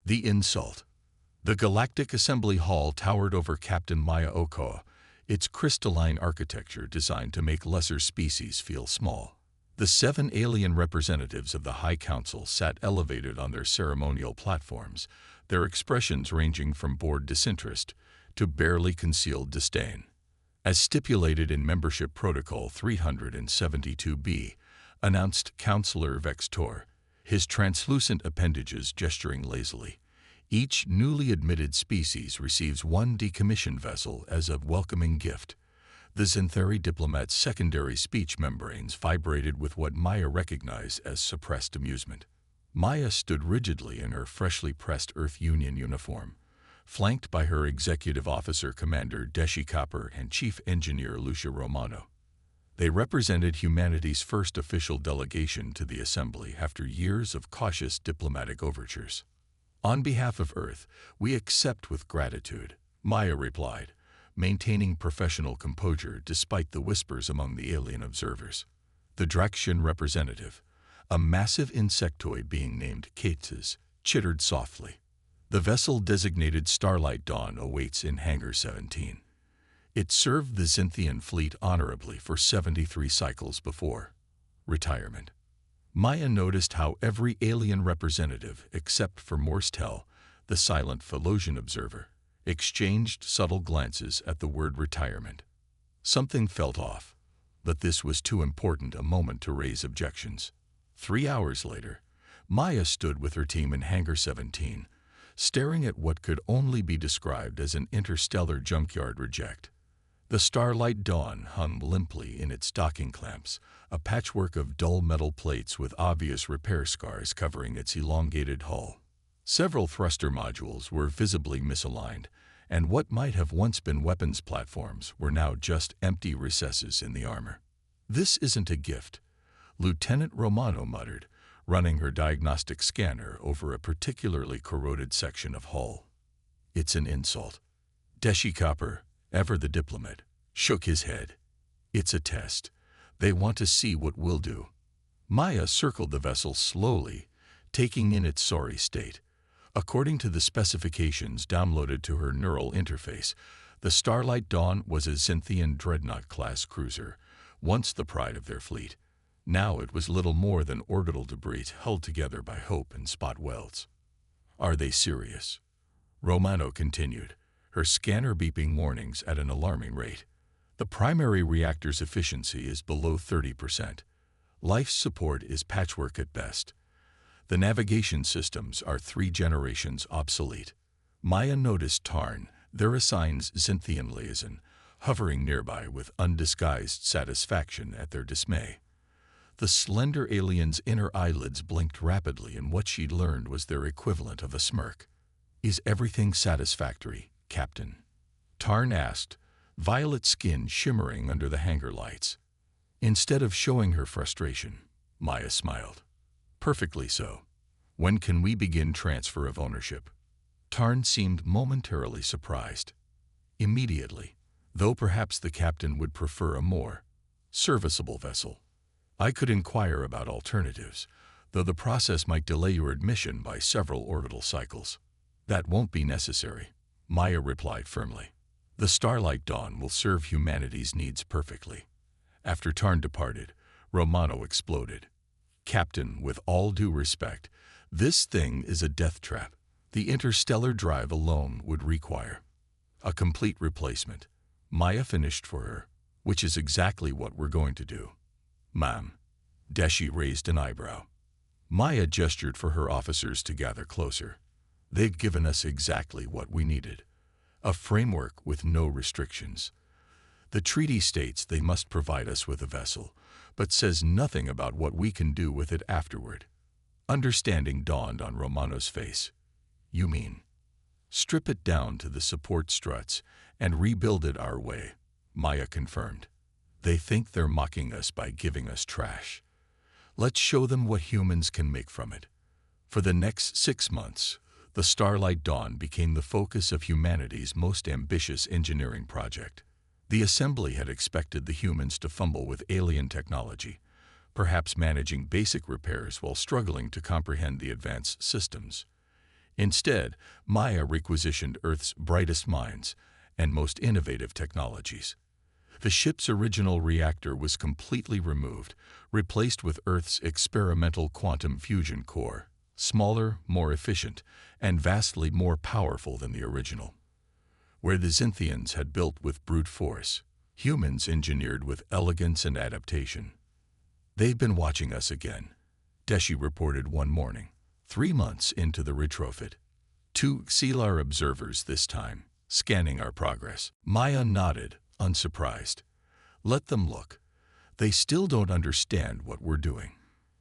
The insult. The Galactic Assembly Hall towered over Captain Maya Okoa, its crystalline architecture designed to make lesser species feel small. The 7 alien representatives of the High Council sat elevated on their ceremonial platforms, their expressions ranging from bored disinterest to barely concealed disdain. As stipulated in Membership Protocol 372B, announced Councillor Vextor, his translucent appendages gesturing lazily, each newly admitted species receives 1 decommissioned vessel as a welcoming gift. The Xanthari diplomat's secondary speech membranes vibrated with what Maya recognized as suppressed amusement. Maya stood rigidly in her freshly pressed Earth Union uniform, flanked by her Executive Officer Commander Deshi Copper and Chief Engineer Lucia Romano. They represented humanity's first official delegation to the Assembly after years of cautious diplomatic overtures. "On behalf of Earth, we accept with gratitude," Maya replied, maintaining professional composure despite the whispers among the alien observers. The Draxian representative, a massive insectoid being named Kates, chittered softly. The vessel designated Starlight Dawn awaits in Hangar 17. It served the Xinthian fleet honorably for 73 cycles before retirement. Maya noticed how every alien representative, except for Morstel, the silent Philosian observer, exchanged subtle glances at the word retirement. Something felt off, but this was too important a moment to raise objections. 3 hours later, Maya stood with her team in Hangar 17, staring at what could only be described as an interstellar junkyard reject. The Starlight Dawn hung limply in its docking clamps, a patchwork of dull metal plates with obvious repair scars covering its elongated hull. Several thruster modules were visibly misaligned, and what might have once been weapons platforms were now just empty recesses in the armor. "This isn't a gift," Lieutenant Romano muttered, running her diagnostic scanner over a particularly corroded section of hull. "It's an insult." Deshi Copper, ever the diplomat, shook his head. "It's a test. They want to see what we'll do." Maya circled the vessel slowly, taking in its sorry state. According to the specifications downloaded to her neural interface, the Starlight Dawn was a Xinthian Dreadnought-class cruiser, once the pride of their fleet. Now it was little more than orbital debris held together by hope and spot welds. "Are they serious?" Romano continued, her scanner beeping warnings at an alarming rate. "The primary reactor's efficiency is below 30%. Life support is patchwork at best. The navigation systems are 3 generations obsolete." Maya noticed Tarn, their assigned Xinthian liaison, hovering nearby with undisguised satisfaction at their dismay. The slender alien's inner eyelids blinked rapidly in what she'd learned was their equivalent of a smirk. "Is everything satisfactory, Captain?" Tarn asked, violet skin shimmering under the hangar lights. Instead of showing her frustration, Maya smiled. "Perfectly so. When can we begin transfer of ownership?" Tarn seemed momentarily surprised. "Immediately, though perhaps the captain would prefer a more serviceable vessel. I could inquire about alternatives, though the process might delay your admission by several orbital cycles." "That won't be necessary," Maya replied firmly. "The Starlight Dawn will serve humanity's needs perfectly." After Tarn departed, Romano exploded. "Captain, with all due respect, this thing is a death trap. The interstellar drive alone would require a complete replacement." Maya finished for her, "Which is exactly what we're going to do." "Ma'am." Deshi raised an eyebrow. Maya gestured for her officers to gather closer. "They've given us exactly what we needed. A framework with no restrictions. The treaty states they must provide us with a vessel, but says nothing about what we can do with it afterward." Understanding dawned on Romano's face. "You mean strip it down to the support struts and rebuild it our way," Maya confirmed. "They think they're mocking us by giving us trash. Let's show them what humans can make from it." For the next 6 months, the Starlight Dawn became the focus of humanity's most ambitious engineering project. The Assembly had expected the humans to fumble with alien technology, perhaps managing basic repairs while struggling to comprehend the advanced systems. Instead, Maya requisitioned Earth's brightest minds and most innovative technologies. The ship's original reactor was completely removed, replaced with Earth's experimental quantum fusion core, smaller, more efficient, and vastly more powerful than the original. Where the Xinthians had built with brute force, humans engineered with elegance and adaptation. "They've been watching us again," Deshi reported one morning, 3 months into the retrofit. "2 Sealar observers this time, scanning our progress." Maya nodded, unsurprised. "Let them look. They still don't understand what we're doing."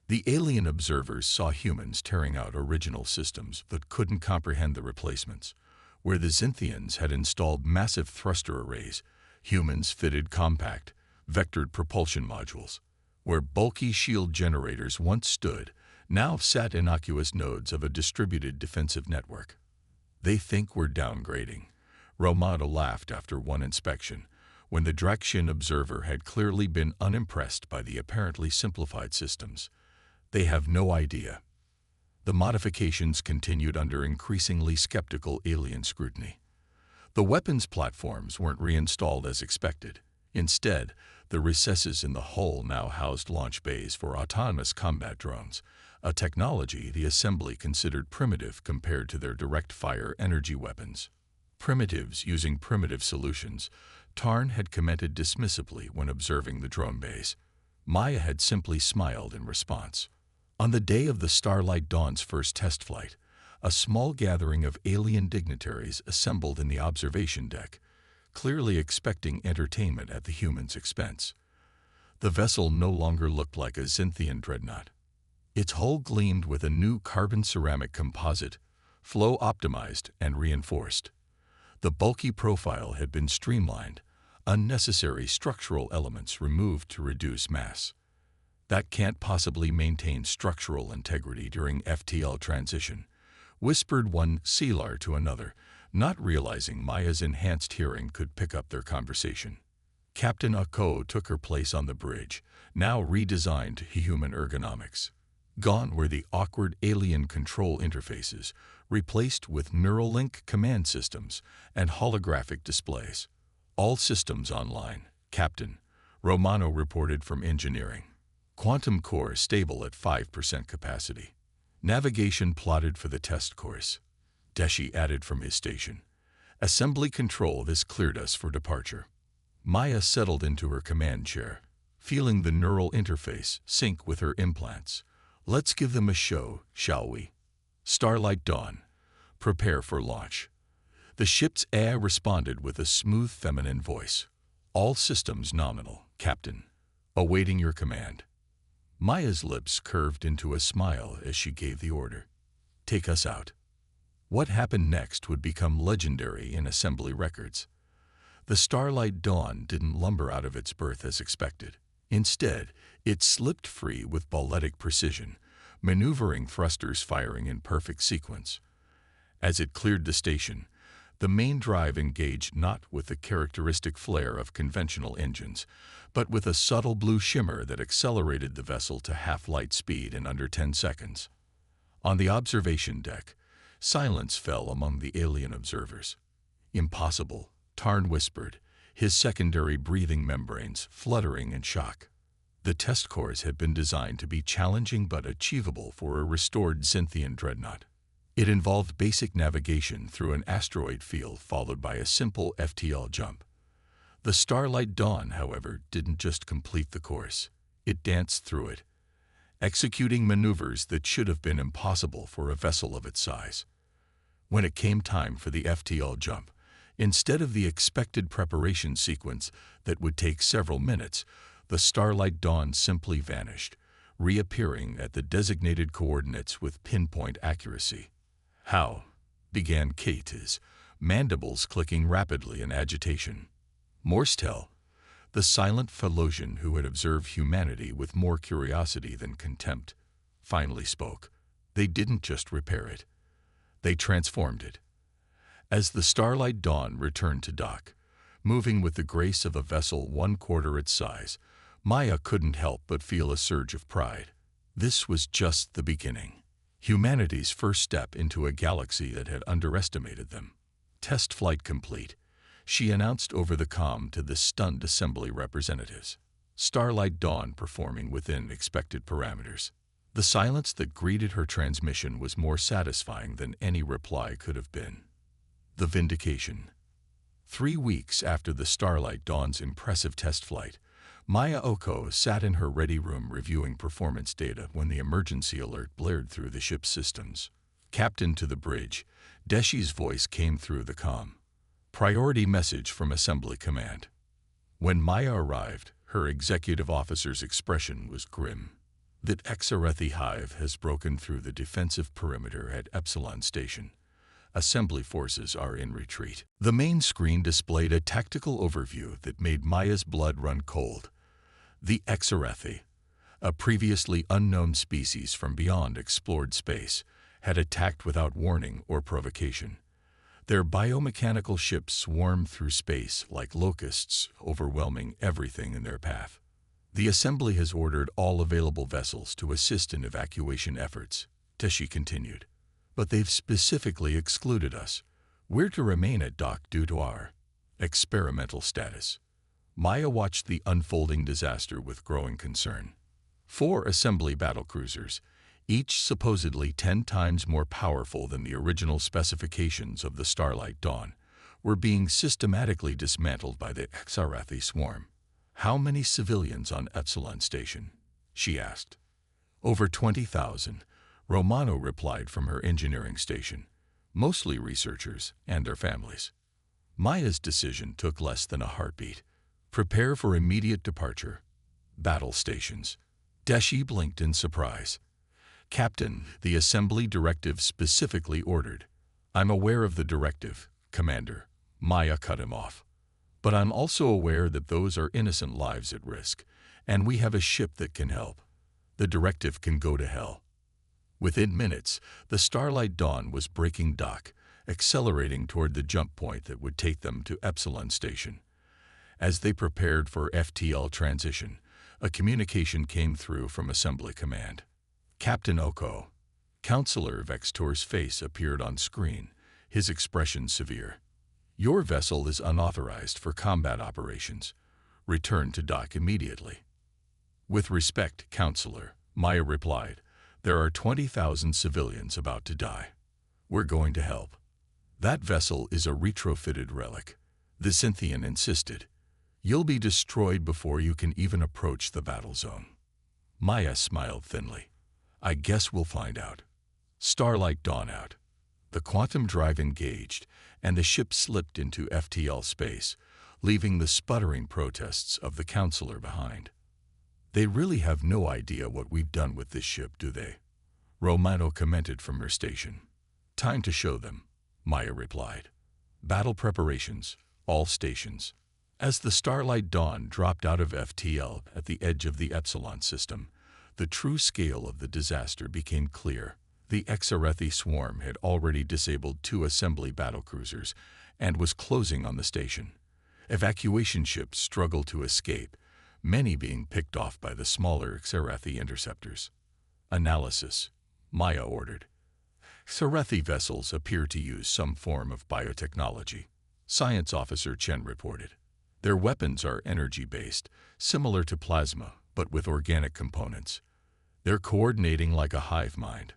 The alien observers saw humans tearing out original systems but couldn't comprehend the replacements. Where the Xinthians had installed massive thruster arrays, humans fitted compact, vectored propulsion modules. Where bulky shield generators once stood, now sat innocuous nodes of a distributed defensive network. "They think we're downgrading," Romano laughed after one inspection, when the Draxian observer had clearly been unimpressed by the apparently simplified systems. "They have no idea." The modifications continued under increasingly skeptical alien scrutiny. The weapons platforms weren't reinstalled as expected. Instead, the recesses in the hull now housed launch bays for autonomous combat drones, a technology the assembly considered primitive compared to their direct-fire energy weapons. Primitives using primitive solutions, Tarn had commented dismissively when observing the drone bays. Maya had simply smiled in response. On the day of the Starlight Dawn's first test flight, a small gathering of alien dignitaries assembled in the observation deck, clearly expecting entertainment at the humans' expense. The vessel no longer looked like a Xinthian dreadnought. Its hull gleamed with a new carbon-ceramic composite, flow-optimized and reinforced. The bulky profile had been streamlined, unnecessary structural elements removed to reduce mass. "That can't possibly maintain structural integrity during FTL transition," whispered one Sealar to another, not realizing Maya's enhanced hearing could pick up their conversation. Captain Ako took her place on the bridge, now redesigned to human ergonomics. Gone were the awkward alien control interfaces, replaced with Neuralink command systems and holographic displays. "All systems online, Captain," Romano reported from engineering. "Quantum core stable at 5% capacity. Navigation plotted for the test course," Deshi added from his station. "Assembly control, this cleared us for departure." Maya settled into her command chair, feeling the neural interface sync with her implants. "Let's give them a show, shall we? Starlight Dawn, prepare for launch." The ship's AI responded with a smooth feminine voice. "All systems nominal, Captain. Awaiting your command." Maya's lips curved into a smile as she gave the order. "Take us out." What happened next would become legendary in assembly records. The Starlight Dawn didn't lumber out of its berth as expected. Instead, it slipped free with balletic precision, maneuvering thrusters firing in perfect sequence. As it cleared the station, the main drive engaged not with the characteristic flare of conventional engines, but with a subtle blue shimmer that accelerated the vessel to half-light speed in under 10 seconds. On the observation deck, silence fell among the alien observers. "Impossible," Tarn whispered, his secondary breathing membranes fluttering in shock. The test course had been designed to be challenging but achievable for a restored Xinthian dreadnought. It involved basic navigation through an asteroid field followed by a simple FTL jump. The Starlight Dawn, however, didn't just complete the course. It danced through it, executing maneuvers that should have been impossible for a vessel of its size. When it came time for the FTL jump, instead of the expected preparation sequence that would take several minutes, the Starlight Dawn simply vanished, reappearing at the designated coordinates with pinpoint accuracy. "How?" began Kate, his mandibles clicking rapidly in agitation. Morstel, the silent Phalosian who had observed humanity with more curiosity than contempt, finally spoke. "They didn't just repair it. They transformed it." As the Starlight Dawn returned to dock, moving with the grace of a vessel 1/4 its size, Maya couldn't help but feel a surge of pride. This was just the beginning. Humanity's first step into a galaxy that had underestimated them. Test flight complete, she announced over the comm to the stunned assembly representatives. Starlight Dawn performing within expected parameters. The silence that greeted her transmission was more satisfying than any reply could have been. The vindication. 3 weeks after the Starlight Dawn's impressive test flight, Maya Oko sat in her ready room reviewing performance data when the emergency alert blared through the ship's systems. Captain to the bridge, Deshi's voice came through the comm. Priority message from Assembly Command. When Maya arrived, her executive officer's expression was grim. The Exarethi hive has broken through the defensive perimeter at Epsilon Station. Assembly forces are in retreat. The main screen displayed a tactical overview that made Maya's blood run cold. The Exarethi, a previously unknown species from beyond explored space, had attacked without warning or provocation. Their biomechanical ships swarmed through space like locusts, overwhelming everything in their path. The Assembly has ordered all available vessels to assist in evacuation efforts, Teshi continued. But they've specifically excluded us. We're to remain at dock due to our experimental status. Maya watched the unfolding disaster with growing concern. 4 Assembly battlecruisers, each supposedly 10 times more powerful than the original specifications of the Starlight Dawn, were being systematically dismantled by the Exarethi swarm. How many civilians on Epsilon Station? She asked. Over 20,000. Romano replied from her engineering station, mostly researchers and their families. Maya's decision took less than a heartbeat. Prepare for immediate departure. Battle stations. Deshi blinked in surprise. Captain, the Assembly directive specifically ordered. I'm aware of the directive, Commander. Maya cut him off. But I'm also aware that those are innocent lives at risk, and we have a ship that can help. The directive can go to hell. Within minutes, the Starlight Dawn was breaking dock, accelerating toward the jump point that would take them to Epsilon Station. As they prepared for FTL transition, a communication came through from Assembly Command. Captain Oko. Counselor Vextor's face appeared on screen, his expression severe. Your vessel is unauthorized for combat operations. Return to dock immediately. With respect, Counselor, Maya replied. There are 20,000 civilians about to die. We're going to help. That vessel is a retrofitted relic. The Cynthian insisted. You'll be destroyed before you can even approach the battle zone. Maya smiled thinly. I guess we'll find out. Starlight Dawn out. The quantum drive engaged, and the ship slipped into FTL space, leaving the sputtering protests of the counselor behind. They really have no idea what we've done with this ship, do they? Romano commented from her station. Time to show them, Maya replied. Battle preparations, all stations. As the Starlight Dawn dropped out of FTL at the edge of the Epsilon system, the true scale of the disaster became clear. The Exarethi swarm had already disabled 2 Assembly battlecruisers and was closing on the station. Evacuation ships struggled to escape, many being picked off by the smaller Exarethi interceptors. Analysis, Maya ordered. Exarethi vessels appear to use some form of biotechnology, Science Officer Chen reported. Their weapons are energy-based, similar to plasma, but with organic components. They're coordinating like a hive mind.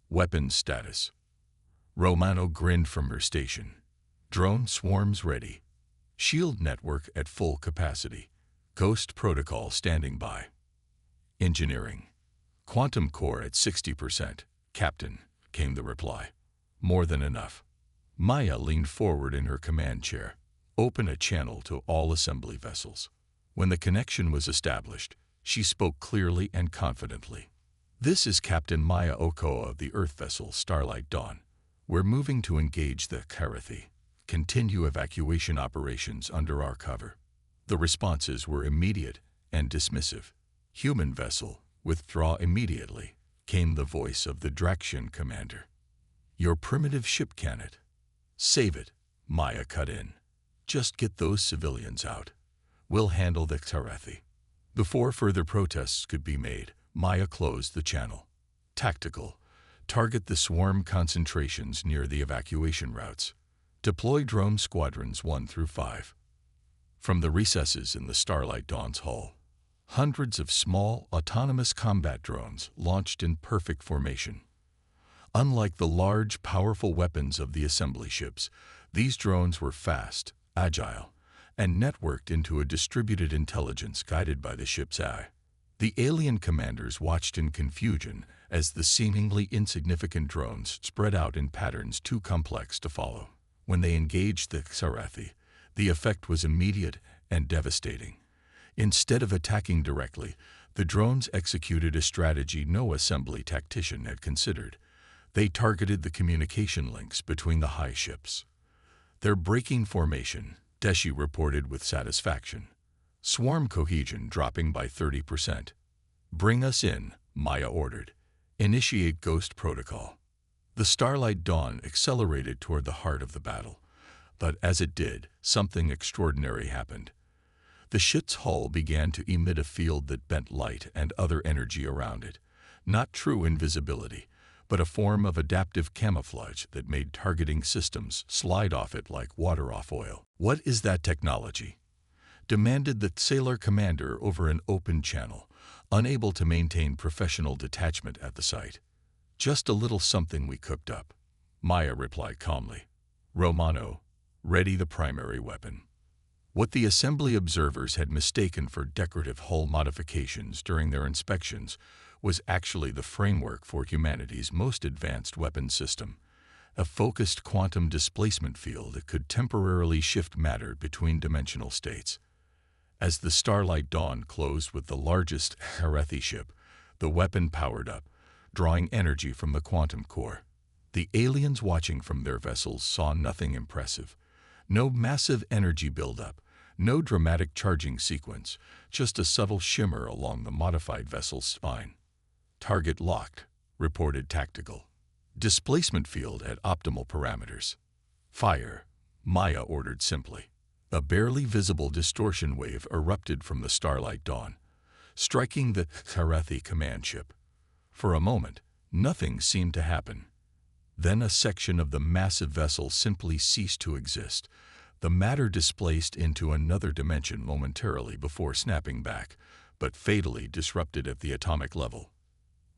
Weapons status. Romano grinned from her station. Drone swarms ready. Shield network at full capacity. Ghost protocol standing by. Engineering. Quantum core at 60%. Captain, came the reply. More than enough. Maya leaned forward in her command chair. Open a channel to all assembly vessels. When the connection was established, she spoke clearly and confidently. This is Captain Maya Oko of the Earth vessel Starlight Dawn. We're moving to engage the Exarethi. Continue evacuation operations under our cover. The responses were immediate and dismissive. Human vessel, withdraw immediately, came the voice of the Draxian commander. Your primitive ship cannot. Save it, Maya cut in. Just get those civilians out. We'll handle the Exarethi. Before further protests could be made, Maya closed the channel. Tactical. Target the swarm concentrations near the evacuation routes. Deploy drone squadrons 1 through 5. From the recesses in the Starlight Dawn's hull, hundreds of small, autonomous combat drones launched in perfect formation. Unlike the large, powerful weapons of the assembly ships, these drones were fast, agile, and networked into a distributed intelligence guided by the ship's eye. The alien commanders watched in confusion as the seemingly insignificant drones spread out in patterns too complex to follow. When they engaged the Xarathi, the effect was immediate and devastating. Instead of attacking directly, the drones executed a strategy no assembly tactician had considered. They targeted the communication links between the high ships. They're breaking formation, Deshi reported with satisfaction. Swarm cohesion dropping by 30%. Bring us in, Maya ordered. Initiate Ghost Protocol. The Starlight Dawn accelerated toward the heart of the battle. But as it did, something extraordinary happened. The ship's hull began to emit a field that bent light and other energy around it. Not true invisibility, but a form of adaptive camouflage that made targeting systems slide off it like water off oil. What is that technology? Demanded the sailor commander over an open channel, unable to maintain professional detachment at the site. Just a little something we cooked up, Maya replied calmly. Romano, ready the primary weapon. What the assembly observers had mistaken for decorative hull modifications during their inspections was actually the framework for humanity's most advanced weapon system, a focused quantum displacement field that could temporarily shift matter between dimensional states. As the Starlight Dawn closed with the largest Xarathi ship, the weapon powered up, drawing energy from the quantum core. The aliens watching from their vessels saw nothing impressive. No massive energy buildup, no dramatic charging sequence, just a subtle shimmer along the modified vessel's spine. Target locked, reported Tactical. Displacement field at optimal parameters. Fire, Maya ordered simply. A barely visible distortion wave erupted from the Starlight Dawn, striking the Xarathi command ship. For a moment, nothing seemed to happen. Then a section of the massive vessel simply ceased to exist. The matter displaced into another dimension momentarily before snapping back, but fatally disrupted at the atomic level.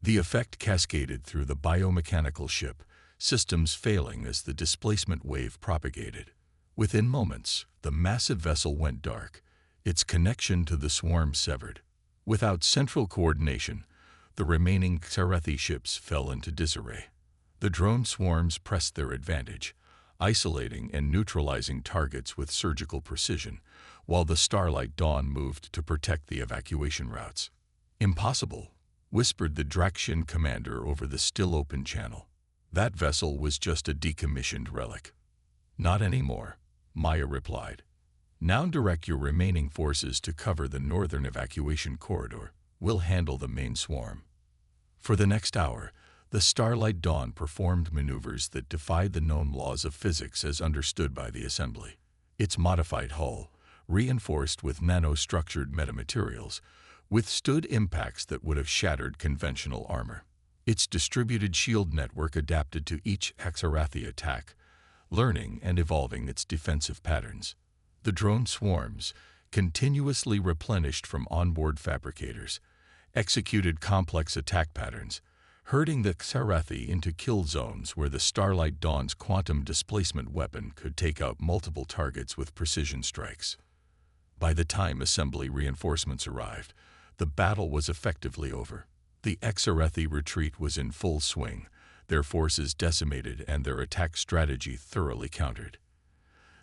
The effect cascaded through the biomechanical ship, systems failing as the displacement wave propagated. Within moments, the massive vessel went dark, its connection to the swarm severed. Without central coordination, the remaining Xarathi ships fell into disarray. The drone swarms pressed their advantage, isolating and neutralizing targets with surgical precision, while the Starlight Dawn moved to protect the evacuation routes. Impossible, whispered the Draxian commander over the still-open channel. That vessel was just a decommissioned relic. Not anymore, Maya replied. Now direct your remaining forces to cover the northern evacuation corridor. We'll handle the main swarm. For the next hour, the Starlight Dawn performed maneuvers that defied the known laws of physics as understood by the assembly. Its modified hull, reinforced with nanostructured metamaterials, withstood impacts that would have shattered conventional armor. Its distributed shield network adapted to each Xarathi attack, learning and evolving its defensive patterns. The drone swarms, continuously replenished from onboard fabricators, executed complex attack patterns, herding the Xarathi into kill zones where the Starlight Dawn's quantum displacement weapon could take out multiple targets with precision strikes. By the time assembly reinforcements arrived, the battle was effectively over. The Xarathi retreat was in full swing, their forces decimated and their attack strategy thoroughly countered.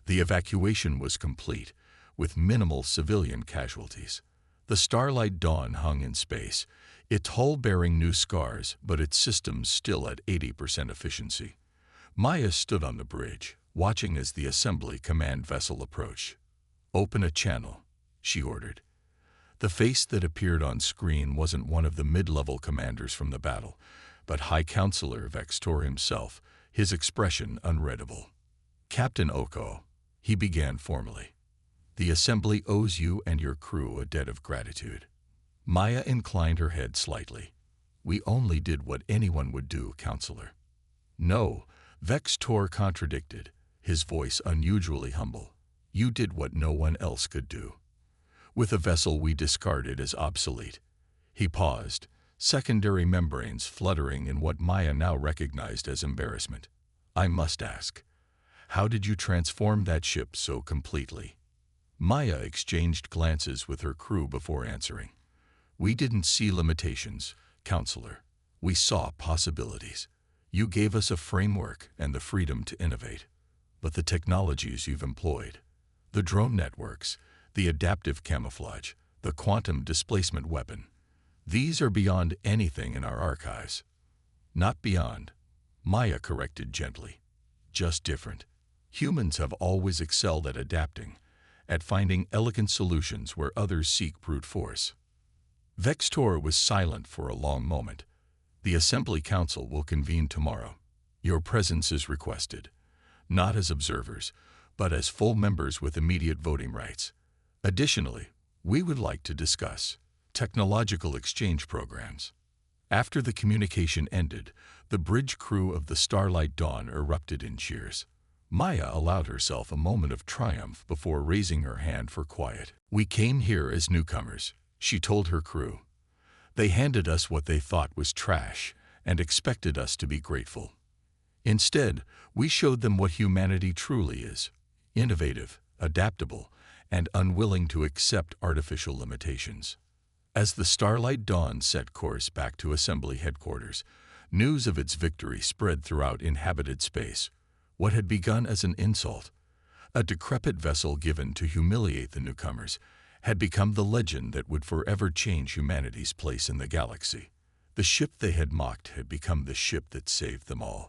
The evacuation was complete, with minimal civilian casualties. The Starlight Dawn hung in space, its hull bearing new scars, but its systems still at 80% efficiency. Maya stood on the bridge, watching as the assembly command vessel approached. "Open a channel," she ordered. The face that appeared on screen wasn't one of the mid-level commanders from the battle, but High Counselor Vextor himself, his expression unreadable. "Captain Oko," he began formally. "The assembly owes you and your crew a debt of gratitude." Maya inclined her head slightly. We only did what anyone would do, Counselor. No, Vextor contradicted, his voice unusually humble. You did what no one else could do. With a vessel we discarded as obsolete. He paused, secondary membranes fluttering in what Maya now recognized as embarrassment. I must ask, how did you transform that ship so completely? Maya exchanged glances with her crew before answering. We didn't see limitations, Counselor. We saw possibilities. You gave us a framework and the freedom to innovate. But the technologies you've employed, the drone networks, the adaptive camouflage, the quantum displacement weapon, these are beyond anything in our archives. Not beyond, Maya corrected gently. Just different. Humans have always excelled at adapting, at finding elegant solutions where others seek brute force. Vextor was silent for a long moment. The Assembly Council will convene tomorrow. Your presence is requested, not as observers, but as full members with immediate voting rights. Additionally, we would like to discuss technological exchange programs. After the communication ended, the bridge crew of the Starlight Dawn erupted in cheers. Maya allowed herself a moment of triumph before raising her hand for quiet. We came here as newcomers, she told her crew. They handed us what they thought was trash and expected us to be grateful. Instead, we showed them what humanity truly is: innovative, adaptable, and unwilling to accept artificial limitations. As the Starlight Dawn set course back to Assembly headquarters, news of its victory spread throughout inhabited space. What had begun as an insult, a decrepit vessel given to humiliate the newcomers, had become the legend that would forever change humanity's place in the galaxy. The ship they had mocked had become the ship that saved them all.